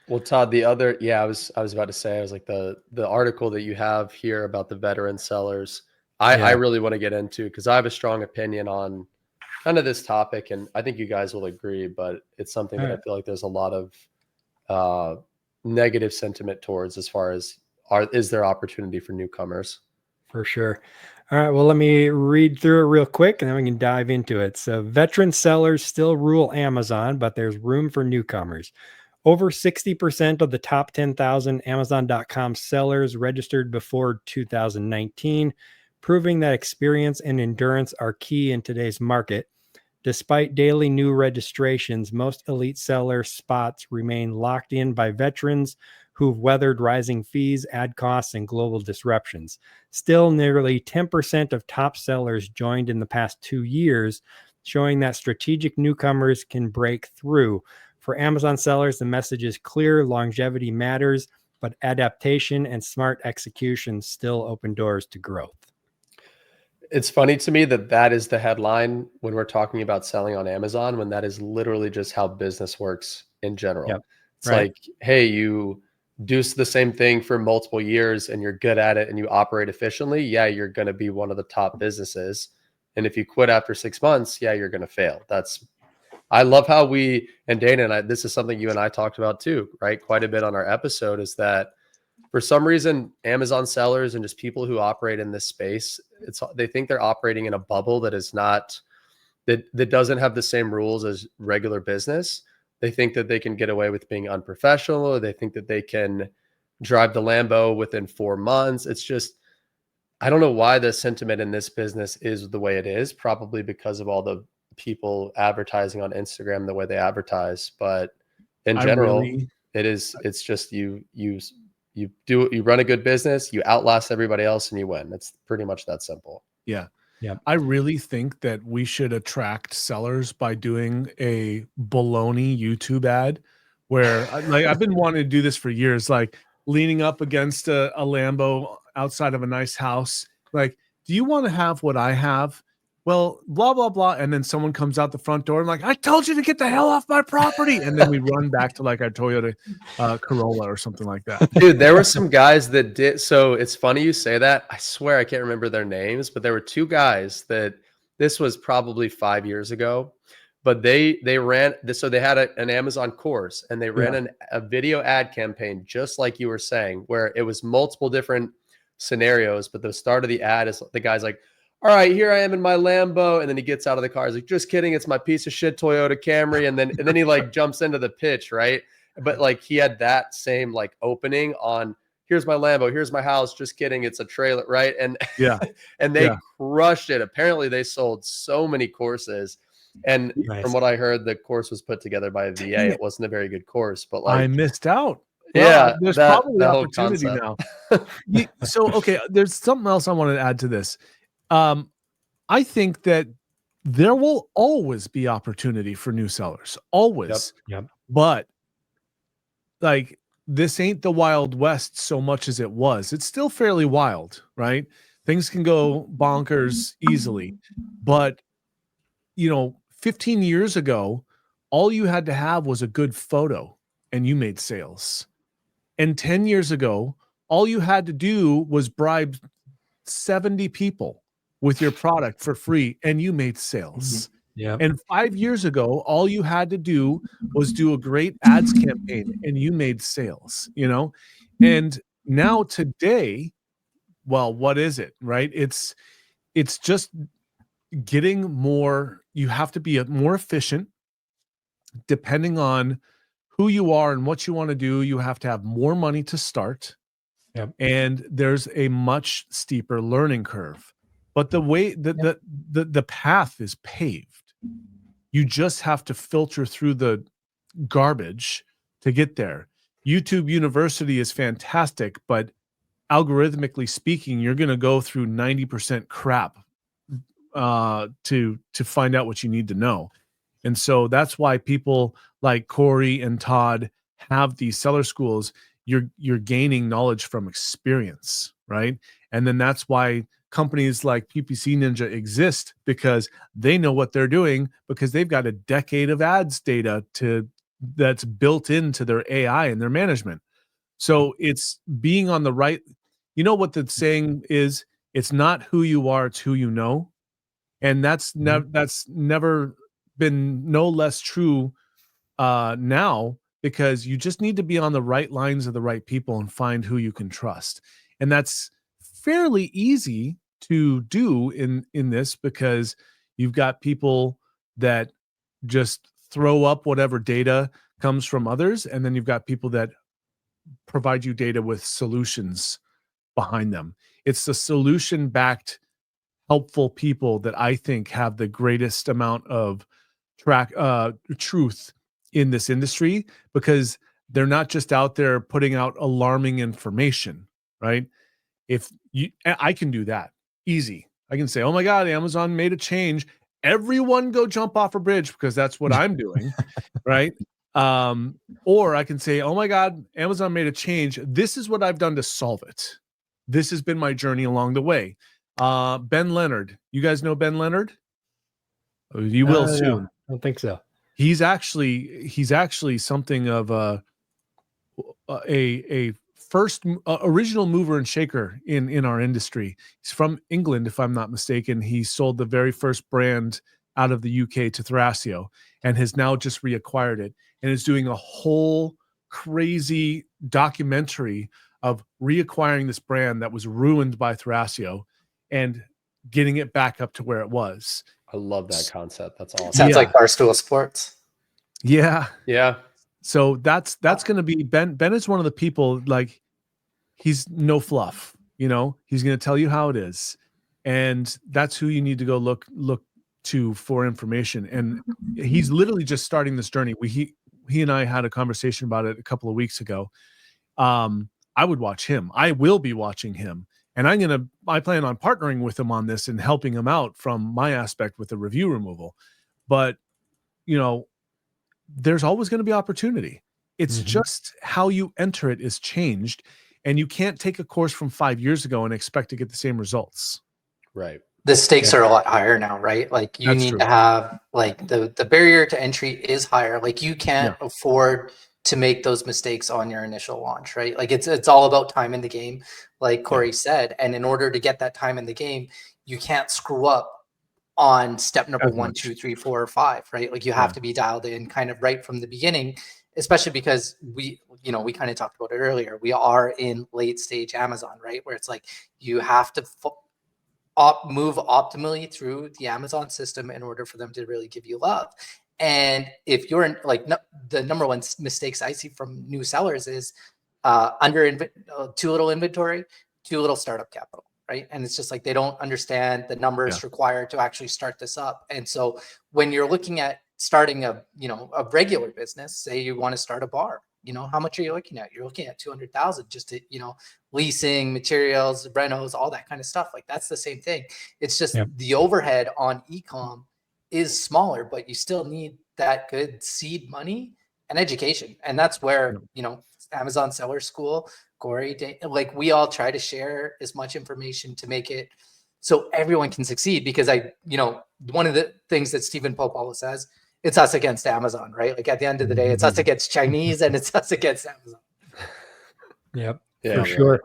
Well, Todd, I was about to say, I was like the article that you have here about the veteran sellers, I Yeah. really want to get into because I have a strong opinion on kind of this topic, and I think you guys will agree, but it's something All that I right. feel like there's a lot of uh, negative sentiment towards as far as is there opportunity for newcomers? For sure. All right. Well, let me read through it real quick and then we can dive into it. So, veteran sellers still rule Amazon, but there's room for newcomers. Over 60% of the top 10,000 Amazon.com sellers registered before 2019, proving that experience and endurance are key in today's market. Despite daily new registrations, most elite seller spots remain locked in by veterans who've weathered rising fees, ad costs, and global disruptions. Still, nearly 10% of top sellers joined in the past 2 years, showing that strategic newcomers can break through. For Amazon sellers, the message is clear: longevity matters, but adaptation and smart execution still open doors to growth. It's funny to me that that is the headline when we're talking about selling on Amazon, when that is literally just how business works in general. Yep. It's Right. like, hey, you do the same thing for multiple years and you're good at it and you operate efficiently. Yeah, you're going to be one of the top businesses. And if you quit after 6 months, yeah, you're going to fail. I love how and Dana and I, this is something you and I talked about too, right? Quite a bit on our episode is that for some reason, Amazon sellers and just people who operate in this space, they think they're operating in a bubble that is not that doesn't have the same rules as regular business. They think that they can get away with being unprofessional, or they think that they can drive the Lambo within 4 months. It's just I don't know why the sentiment in this business is the way it is. Probably because of all the people advertising on Instagram the way they advertise, but in I general, really, it's just you run a good business, you outlast everybody else, and you win. It's pretty much that simple. yeah. Yep. I really think that we should attract sellers by doing a baloney YouTube ad where like I've been wanting to do this for years, like leaning up against a Lambo outside of a nice house. Like, do you want to have what I have? Well, blah, blah, blah. And then someone comes out the front door and like, I told you to get the hell off my property. And then we run back to like our Toyota Corolla or something like that. Dude, there were some guys that did. So it's funny you say that. I swear I can't remember their names, but there were two guys that this was probably 5 years ago. But they ran this, so they had an Amazon course and they ran Yeah. a video ad campaign, just like you were saying, where it was multiple different scenarios. But the start of the ad is the guy's like, "All right, here I am in my Lambo," and then he gets out of the car. He's like, "Just kidding, it's my piece of shit Toyota Camry," and then he like jumps into the pitch, right? But like he had that same like opening on, here's my Lambo, here's my house, just kidding, it's a trailer, right? And Yeah. and Yeah. they crushed it. Apparently they sold so many courses, and from Nice. what I heard, the course was put together by a VA. Dang It it. wasn't a very good course, but I like, missed out. Well, yeah, there's that probably that whole opportunity concept. now. So, okay, there's something else I want to add to this. I think that there will always be opportunity for new sellers, Yep. always. Yep. But like this ain't the Wild West so much as it was. It's still fairly wild, right? Things can go bonkers easily. But, 15 years ago, all you had to have was a good photo and you made sales. And 10 years ago, all you had to do was bribe 70 people with your product for free and you made sales. Yep. And 5 years ago, all you had to do was do a great ads campaign and you made sales, And now today, well, what is it, right? It's just getting more, you have to be more efficient depending on who you are and what you want to do. You have to have more money to start. Yep. And there's a much steeper learning curve. But the way the path is paved. You just have to filter through the garbage to get there. YouTube University is fantastic, but algorithmically speaking, you're going to go through 90% crap to find out what you need to know. And so that's why people like Corey and Todd have these seller schools. You're gaining knowledge from experience, right? And then that's why companies like PPC Ninja exist, because they know what they're doing, because they've got a decade of ads data to that's built into their AI and their management. So it's being on the right. You know what the saying is? It's not who you are, it's who you know. And that's never been no less true now, because you just need to be on the right lines of the right people and find who you can trust. And that's fairly easy to do in this, because you've got people that just throw up whatever data comes from others, and then you've got people that provide you data with solutions behind them. It's the solution backed helpful people that I think have the greatest amount of truth in this industry, because they're not just out there putting out alarming information, right? If you, I can do that easy. I can say, oh my God, Amazon made a change. Everyone go jump off a bridge, because that's what I'm doing, right? Or I can say, oh my God, Amazon made a change. This is what I've done to solve it. This has been my journey along the way. Ben Leonard, you guys know Ben Leonard? You will soon. No, I don't think so. He's actually something of a first original mover and shaker in our industry. He's from England, if I'm not mistaken. He sold the very first brand out of the UK to Thrasio, and has now just reacquired it, and is doing a whole crazy documentary of reacquiring this brand that was ruined by Thrasio and getting it back up to where it was. I love that concept. That's awesome. Sounds like Barstool Sports. Yeah. Yeah. So that's going to be Ben. Ben is one of the people, like, he's no fluff, you know, he's going to tell you how it is. And that's who you need to go look to for information. And he's literally just starting this journey. He and I had a conversation about it a couple of weeks ago. I would watch him. I will be watching him. And I plan on partnering with him on this and helping him out from my aspect with the review removal. But, you know, there's always going to be opportunity. It's just how you enter it is changed. And you can't take a course from 5 years ago and expect to get the same results. Right. The stakes are a lot higher now, right? Like you need to have, like, the barrier to entry is higher. Like you can't afford to make those mistakes on your initial launch, right? Like it's all about time in the game, like Corey said. And in order to get that time in the game, you can't screw up on step number 1, 2, 3, 4, or 5, right? Like you have to be dialed in kind of right from the beginning, especially because we kind of talked about it earlier. We are in late stage Amazon, right? Where it's like you have to move optimally through the Amazon system in order for them to really give you love. And if you're in, like, the number one mistakes I see from new sellers is too little inventory, too little startup capital, right? And it's just like they don't understand the numbers required to actually start this up. And so when you're looking at starting a regular business, say you want to start a bar, how much are you looking at? You're looking at 200,000 just to, leasing, materials, renos, all that kind of stuff. Like that's the same thing. It's just the overhead on e-com is smaller, but you still need that good seed money and education. And that's where, Amazon Seller School, Corey, like we all try to share as much information to make it so everyone can succeed. Because one of the things that Stephen Pope always says, it's us against Amazon, right? Like at the end of the day, it's us against Chinese and it's us against Amazon. Yep, Yeah, for sure.